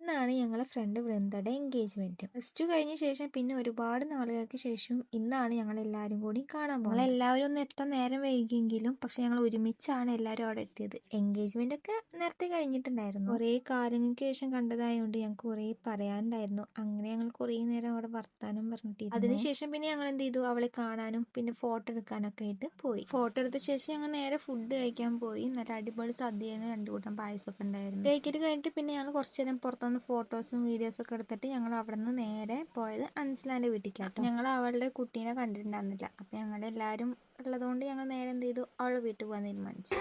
ഇന്നാണ് ഞങ്ങളെ front വൃന്ദയുടെ engagement. +2 കഴിഞ്ഞ ശേഷം പിന്നെ ഒരുപാട് നാളുകൾക്ക് ശേഷം ഇന്നാണ് ഞങ്ങൾ എല്ലാവരും കൂടി കാണാൻ പോകുന്നത്. എല്ലാവരും ഒന്ന് എത്താൻ നേരം വൈകിയെങ്കിലും പക്ഷെ ഞങ്ങൾ ഒരുമിച്ചാണ് എല്ലാവരും അവിടെ എത്തിയത്. എൻഗേജ്മെന്റ് ഒക്കെ നേരത്തെ കഴിഞ്ഞിട്ടുണ്ടായിരുന്നു. കുറേ കാലങ്ങൾക്ക് ശേഷം കണ്ടതായതുകൊണ്ട് ഞങ്ങൾക്ക് കുറേ പറയാനുണ്ടായിരുന്നു. അങ്ങനെ ഞങ്ങൾ കുറേ നേരം അവിടെ വർത്താനം പറഞ്ഞിട്ടിരുന്നു. അതിനുശേഷം പിന്നെ ഞങ്ങൾ എന്ത് ചെയ്തു, അവളെ കാണാനും പിന്നെ ഫോട്ടോ എടുക്കാനൊക്കെ ആയിട്ട് പോയി. ഫോട്ടോ എടുത്ത ശേഷം ഞങ്ങൾ നേരെ ഫുഡ് കഴിക്കാൻ പോയി. നല്ല അടിപൊളി സദ്യയാണ്, 2 കൂട്ടം പായസമൊക്കെ ഉണ്ടായിരുന്നു. കഴിക്കിട്ട് കഴിഞ്ഞിട്ട് പിന്നെ ഞങ്ങൾ കുറച്ച് നേരം പുറത്തുനിന്ന് ഫോട്ടോസും വീഡിയോസും ഒക്കെ എടുത്തിട്ട് ഞങ്ങൾ അവിടെ നിന്ന് നേരെ പോയത് അൻസിലാൻ്റെ വീട്ടിലേക്കാട്ടോ. ഞങ്ങൾ അവളുടെ കുട്ടീനെ കണ്ടിട്ടുണ്ടായിരുന്നില്ല. അപ്പം ഞങ്ങളെല്ലാവരും ഉള്ളതുകൊണ്ട് ഞങ്ങൾ നേരെ എന്ത് ചെയ്തു, അവളുടെ വീട്ടിൽ പോകാൻ തീരുമാനിച്ചു.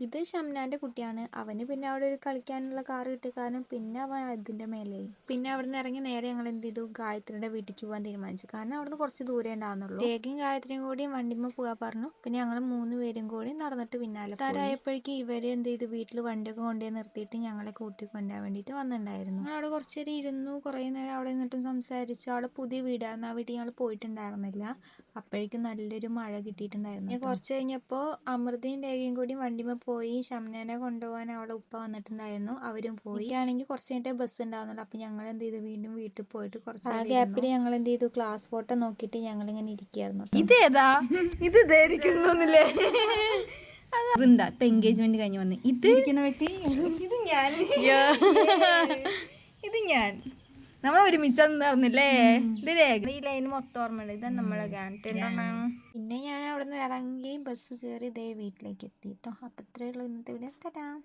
ഇത് ഷംനാന്റെ കുട്ടിയാണ്. അവന് പിന്നെ അവിടെ ഒരു കളിക്കാനുള്ള കാറ് കിട്ടിയ കാരണം പിന്നെ അവൻ അതിന്റെ മേലെ. പിന്നെ അവിടെ നിന്ന് ഇറങ്ങി നേരെ ഞങ്ങൾ എന്ത് ചെയ്തു, ഗായത്രിയുടെ വീട്ടിലേക്ക് പോകാൻ തീരുമാനിച്ചു. കാരണം അവിടുന്ന് കുറച്ച് ദൂരെ ഉണ്ടാകുന്നുള്ളൂ. രേഖയും ഗായത്രിയും കൂടി വണ്ടിമ്മ പോകാൻ പറഞ്ഞു. പിന്നെ ഞങ്ങൾ 3 പേരും കൂടി നടന്നിട്ട് പിന്നാലെ താരായപ്പോഴേക്കും ഇവര് എന്ത് ചെയ്തു, വീട്ടിൽ വണ്ടിയൊക്കെ കൊണ്ടുപോയി നിർത്തിയിട്ട് ഞങ്ങളെ കൂട്ടി കൊണ്ടുപോകാൻ വേണ്ടിയിട്ട് വന്നിട്ടുണ്ടായിരുന്നു. ഞങ്ങൾ അവിടെ കുറച്ച് നേരം ഇരുന്നു. കുറേ നേരം അവിടെ നിന്നിട്ടും സംസാരിച്ചു. അവിടെ പുതിയ വീടായിരുന്നു. ആ വീട്ടിൽ ഞങ്ങൾ പോയിട്ടുണ്ടായിരുന്നില്ല. അപ്പോഴേക്കും നല്ലൊരു മഴ കിട്ടിയിട്ടുണ്ടായിരുന്നു. കുറച്ച് കഴിഞ്ഞപ്പോൾ അമൃതയും രേഖയും കൂടി വണ്ടിമ്മ പോയി. ഷംനാനെ കൊണ്ടുപോകാൻ അവളെ ഉപ്പ വന്നിട്ടുണ്ടായിരുന്നു. അവരും പോയി. ആണെങ്കിൽ കുറച്ച് കഴിഞ്ഞിട്ട് ബസ് ഉണ്ടാവുന്നുള്ളൂ. അപ്പം ഞങ്ങൾ എന്ത് ചെയ്തു, വീണ്ടും വീട്ടിൽ പോയിട്ട് കുറച്ച് ഗ്യാപ്പിൽ ഞങ്ങൾ എന്ത് ചെയ്തു, ക്ലാസ് ഫോട്ടോ നോക്കിയിട്ട് ഞങ്ങൾ ഇങ്ങനെ ഇരിക്കുകയായിരുന്നു. ഇതേതാ ഇത് ഇതായിരിക്കുന്നില്ലേ വൃന്ദ ഇപ്പൊ എൻഗേജ്മെന്റ് കഴിഞ്ഞ് വന്ന് ഇത് ഇരിക്കുന്ന വ്യക്തി ഇത് ഞാൻ ഇത് ഞാൻ നമ്മൾ ഒരുമിച്ചറിഞ്ഞില്ലേ. ഇത് രേഖ ഈ ലൈൻ മൊത്തം ഓർമ്മയുണ്ട്. ഇതാ നമ്മളെ പിന്നെ ഞാൻ അവിടെ നിന്ന് ഇറങ്ങി ബസ് കയറി ഇതേ വീട്ടിലേക്ക് എത്തിട്ടോ. അപ്പം ഇത്രയേ ഉള്ളൂ ഇന്നത്തെ വീഡിയോ. തരാം.